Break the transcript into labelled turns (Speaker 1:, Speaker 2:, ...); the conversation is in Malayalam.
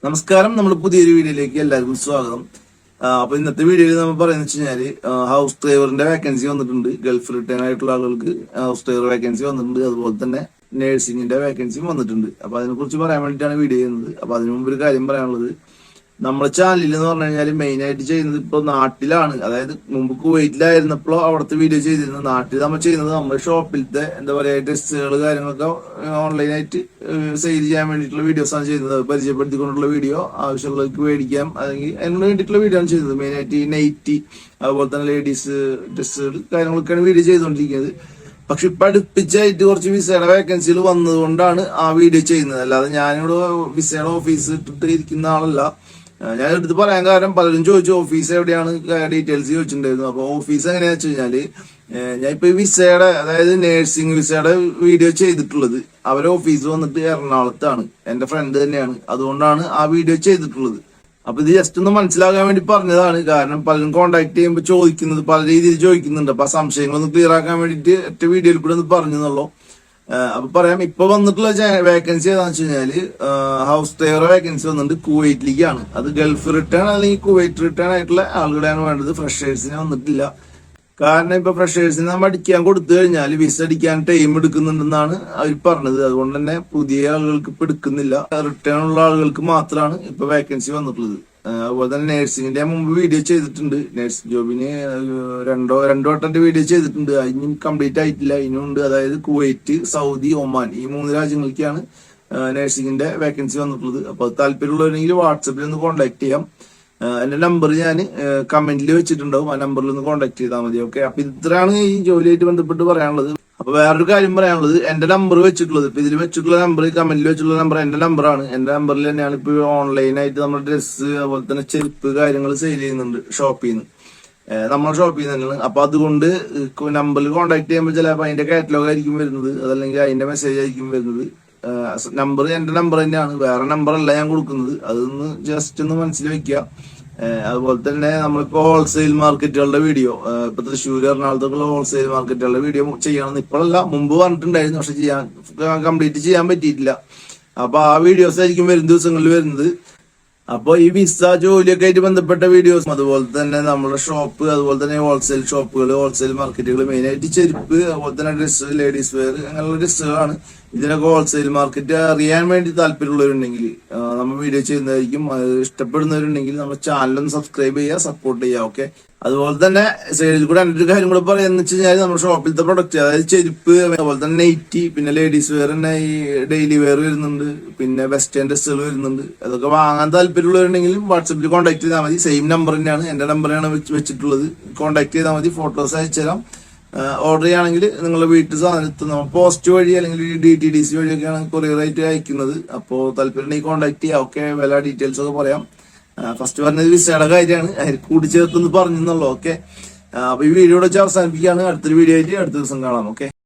Speaker 1: നമസ്കാരം. നമ്മൾ പുതിയൊരു വീഡിയോയിലേക്ക് എല്ലാവർക്കും സ്വാഗതം. അപ്പൊ ഇന്നത്തെ വീഡിയോയിൽ നമ്മൾ പറയുന്നത് വെച്ച് കഴിഞ്ഞാല് ഹൗസ് ഡ്രൈവറിന്റെ വേക്കൻസി വന്നിട്ടുണ്ട്. ഗൾഫ് റിട്ടേൺ ആയിട്ടുള്ള ആളുകൾക്ക് ഹൗസ് ഡ്രൈവർ വേക്കൻസി വന്നിട്ടുണ്ട്. അതുപോലെ തന്നെ നഴ്സിംഗിന്റെ വേക്കൻസിയും വന്നിട്ടുണ്ട്. അപ്പൊ അതിനെ കുറിച്ച് പറയാൻ വേണ്ടിയിട്ടാണ് വീഡിയോ ചെയ്യുന്നത്. അപ്പൊ അതിനു മുമ്പ് ഒരു കാര്യം പറയാനുള്ളത്, നമ്മുടെ ചാനലിൽ എന്ന് പറഞ്ഞു കഴിഞ്ഞാൽ മെയിൻ ആയിട്ട് ചെയ്യുന്നത് ഇപ്പൊ നാട്ടിലാണ്. അതായത് മുമ്പ് കുവൈറ്റിലായിരുന്നപ്പോൾ അവിടുത്തെ വീഡിയോ ചെയ്തിരുന്നത്. നാട്ടിൽ നമ്മൾ ചെയ്യുന്നത് നമ്മുടെ ഷോപ്പിലത്തെ എന്താ പറയാ ഡ്രസ്സുകൾ കാര്യങ്ങളൊക്കെ ഓൺലൈനായിട്ട് സെയിൽ ചെയ്യാൻ വേണ്ടിയിട്ടുള്ള വീഡിയോസ് ആണ് ചെയ്യുന്നത്. പരിചയപ്പെടുത്തിക്കൊണ്ടുള്ള വീഡിയോ, ആവശ്യമുള്ളവർക്ക് മേടിക്കാം അല്ലെങ്കിൽ അതിന് വേണ്ടിയിട്ടുള്ള വീഡിയോ ആണ് ചെയ്യുന്നത്. മെയിൻ ആയിട്ട് ഈ നൈറ്റി അതുപോലെ തന്നെ ലേഡീസ് ഡ്രസ്സുകൾ കാര്യങ്ങളൊക്കെയാണ് വീഡിയോ ചെയ്തുകൊണ്ടിരിക്കുന്നത്. പക്ഷെ ഇപ്പൊ അടുപ്പിച്ചായിട്ട് കുറച്ച് വിസയുടെ വേക്കൻസികൾ വന്നതുകൊണ്ടാണ് ആ വീഡിയോ ചെയ്യുന്നത്. അല്ലാതെ ഞാനിവിടെ വിസയുടെ ഓഫീസ് ഇട്ടിട്ട് ഇരിക്കുന്ന ആളല്ല. ഞാൻ എടുത്ത് പറയാൻ കാരണം പലരും ചോദിച്ചു ഓഫീസ് എവിടെയാണ് ഡീറ്റെയിൽസ് ചോദിച്ചിട്ടുണ്ടായിരുന്നു. അപ്പൊ ഓഫീസ് എങ്ങനെയാ വെച്ച് കഴിഞ്ഞാല്, ഞാൻ ഇപ്പൊ വിസയുടെ അതായത് നേഴ്സിംഗ് വിസയുടെ വീഡിയോ ചെയ്തിട്ടുള്ളത് അവരെ ഓഫീസ് വന്നിട്ട് എറണാകുളത്താണ്. എന്റെ ഫ്രണ്ട് തന്നെയാണ്, അതുകൊണ്ടാണ് ആ വീഡിയോ ചെയ്തിട്ടുള്ളത്. അപ്പൊ ഇത് ജസ്റ്റ് ഒന്ന് മനസ്സിലാക്കാൻ വേണ്ടി പറഞ്ഞതാണ്. കാരണം പലരും കോൺടാക്ട് ചെയ്യുമ്പോൾ ചോദിക്കുന്നത് പല രീതിയിൽ ചോദിക്കുന്നുണ്ട്. അപ്പൊ ആ സംശയങ്ങളൊന്ന് ക്ലിയർ ആക്കാൻ വേണ്ടിയിട്ട് ഒറ്റ വീഡിയോയിൽ കൂടെ ഒന്ന് പറഞ്ഞെന്നുള്ളൂ. അപ്പൊ പറയാം, ഇപ്പൊ വന്നിട്ടുള്ള വേക്കൻസി ഏതാന്ന് വെച്ച് കഴിഞ്ഞാല് ഹൗസ് ഡ്രൈവർ വേക്കൻസി വന്നിട്ട് കുവൈറ്റിലേക്കാണ്. അത് ഗൾഫ് റിട്ടേൺ അല്ലെങ്കിൽ കുവൈറ്റ് റിട്ടേൺ ആയിട്ടുള്ള ആളുകളെയാണ് വേണ്ടത്. ഫ്രഷേഴ്സിനെ വന്നിട്ടില്ല. കാരണം ഇപ്പൊ ഫ്രഷേഴ്സിന് നമ്മൾ അടിക്കാൻ കൊടുത്തു കഴിഞ്ഞാൽ വിസ അടിക്കാൻ ടൈം എടുക്കുന്നുണ്ടെന്നാണ് അവർ പറഞ്ഞത്. അതുകൊണ്ട് തന്നെ പുതിയ ആളുകൾക്ക് ഇപ്പൊ എടുക്കുന്നില്ല. റിട്ടേൺ ഉള്ള ആളുകൾക്ക് മാത്രമാണ് ഇപ്പൊ വേക്കൻസി വന്നിട്ടുള്ളത്. അതുപോലെ തന്നെ നഴ്സിംഗിന്റെ മുമ്പ് വീഡിയോ ചെയ്തിട്ടുണ്ട്. നഴ്സിംഗ് ജോബിന് രണ്ടു വട്ടത്തെ വീഡിയോ ചെയ്തിട്ടുണ്ട്. അതിനും കംപ്ലീറ്റ് ആയിട്ടില്ല, ഇനിയുണ്ട്. അതായത് കുവൈറ്റ്, സൗദി, ഒമാൻ ഈ 3 രാജ്യങ്ങളിലേക്കാണ് നഴ്സിംഗിന്റെ വേക്കൻസി വന്നിട്ടുള്ളത്. അപ്പൊ താല്പര്യമുള്ളവരെങ്കിൽ വാട്സപ്പിൽ ഒന്ന് കോൺടാക്ട് ചെയ്യാം. എന്റെ നമ്പർ ഞാൻ കമന്റിൽ വെച്ചിട്ടുണ്ടാവും. ആ നമ്പറിൽ ഒന്ന് കോൺടാക്ട് ചെയ്താൽ മതി. ഓക്കെ. അപ്പൊ ഇത്രയാണ് ഈ ജോലിയായിട്ട് ബന്ധപ്പെട്ട് പറയാനുള്ളത്. അപ്പൊ വേറൊരു കാര്യം പറയാനുള്ളത്, എന്റെ നമ്പർ വെച്ചിട്ടുള്ളത് ഇപ്പൊ ഇതിൽ വെച്ചിട്ടുള്ള നമ്പർ, കമന്റിൽ വെച്ചിട്ടുള്ള നമ്പർ എന്റെ നമ്പറാണ്. എന്റെ നമ്പറിൽ തന്നെയാണ് ഇപ്പൊ ഓൺലൈനായിട്ട് നമ്മുടെ ഡ്രസ്സ് അതുപോലെ തന്നെ ചെരുപ്പ് കാര്യങ്ങൾ സെയിൽ ചെയ്യുന്നുണ്ട് ഷോപ്പിൽ നിന്ന്, നമ്മുടെ ഷോപ്പിൽ നിന്ന് തന്നെയാണ്. അപ്പൊ അതുകൊണ്ട് നമ്പറിൽ കോൺടാക്ട് ചെയ്യുമ്പോൾ ചിലപ്പോൾ അതിന്റെ കാറ്റലോഗ് ആയിരിക്കും വരുന്നത്, അതല്ലെങ്കിൽ അതിന്റെ മെസ്സേജ് ആയിരിക്കും വരുന്നത്. നമ്പർ എന്റെ നമ്പർ തന്നെയാണ്, വേറെ നമ്പറല്ല ഞാൻ കൊടുക്കുന്നത്. അതൊന്ന് ജസ്റ്റ് ഒന്ന് മനസ്സിൽ വെക്കുക. അതുപോലെ തന്നെ നമ്മളിപ്പോ ഹോൾസെയിൽ മാർക്കറ്റുകളുടെ വീഡിയോ, ഇപ്പൊ തൃശ്ശൂർ എറണാകുളത്തൊക്കെയുള്ള ഹോൾസെയിൽ മാർക്കറ്റുകളുടെ വീഡിയോ ചെയ്യണമെന്ന് ഇപ്പോഴല്ല, മുമ്പ് പറഞ്ഞിട്ടുണ്ടായിരുന്നു. പക്ഷെ കംപ്ലീറ്റ് ചെയ്യാൻ പറ്റിയിട്ടില്ല. അപ്പൊ ആ വീഡിയോസ് ആയിരിക്കും വരും ദിവസങ്ങളിൽ വരുന്നത്. അപ്പൊ ഈ വിസ ജോലിയൊക്കെ ആയിട്ട് ബന്ധപ്പെട്ട വീഡിയോസ്, അതുപോലെ തന്നെ നമ്മുടെ ഷോപ്പ്, അതുപോലെ തന്നെ ഹോൾസെയിൽ ഷോപ്പുകൾ, ഹോൾസെയിൽ മാർക്കറ്റുകൾ, മെയിൻ ആയിട്ട് ചെരുപ്പ്, അതുപോലെ തന്നെ ഡ്രസ്സ്, ലേഡീസ് വെയർ, അങ്ങനെയുള്ള ഡ്രസ്സുകളാണ്. ഇതിനൊക്കെ ഹോൾസെയിൽ മാർക്കറ്റ് അറിയാൻ വേണ്ടി താല്പര്യമുള്ളവരുണ്ടെങ്കിൽ നമ്മൾ വീഡിയോ ചെയ്യുന്നതായിരിക്കും. ഇഷ്ടപ്പെടുന്നവരുണ്ടെങ്കിൽ നമ്മുടെ ചാനലൊന്ന് സബ്സ്ക്രൈബ് ചെയ്യുക, സപ്പോർട്ട് ചെയ്യുക. ഓക്കെ. അതുപോലെ തന്നെ സൈഡിൽ കൂടെ എൻ്റെ ഒരു കാര്യം കൂടെ പറയാന്ന് വെച്ച് കഴിഞ്ഞാൽ, നമ്മുടെ ഷോപ്പിലത്തെ പ്രൊഡക്റ്റ്, അതായത് ചെരുപ്പ്, അതുപോലെ തന്നെ നൈറ്റി, പിന്നെ ലേഡീസ് വെയർ തന്നെ ഈ ഡെയിലി വെയർ വരുന്നുണ്ട്, പിന്നെ വെസ്റ്റേൺ ഡ്രസ്സുകൾ വരുന്നുണ്ട്. അതൊക്കെ വാങ്ങാൻ താല്പര്യമുള്ളവരുണ്ടെങ്കിലും വാട്സപ്പിൽ കോൺടാക്ട് ചെയ്താൽ മതി. സെയിം നമ്പർ തന്നെയാണ്, എന്റെ നമ്പറാണ് വെച്ചിട്ടുള്ളത്. കോൺടാക്ട് ചെയ്താൽ മതി, ഫോട്ടോസ് അയച്ചുതരാം. ഓർഡർ ചെയ്യുകയാണെങ്കിൽ നിങ്ങളുടെ വീട്ടിൽ സാധനം എത്തുന്ന പോസ്റ്റ് വഴി അല്ലെങ്കിൽ DTDC വഴിയൊക്കെയാണ് കൊറിയർ ആയിട്ട് അയക്കുന്നത്. അപ്പോൾ താല്പര്യം കോൺടാക്ട് ചെയ്യാം. ഓക്കെ. വില ഡീറ്റെയിൽസ് ഒക്കെ പറയാം. ഫസ്റ്റ് പറഞ്ഞത് വിസയുടെ കാര്യമാണ്, അതിൽ കൂടിച്ചേർത്തൊന്ന് പറഞ്ഞെന്നുള്ളൂ. ഓക്കെ. അപ്പൊ ഈ വീഡിയോ അവസാനിപ്പിക്കുകയാണ്. അടുത്തൊരു വീഡിയോ ആയിട്ട് അടുത്ത ദിവസം കാണാം. ഓക്കെ.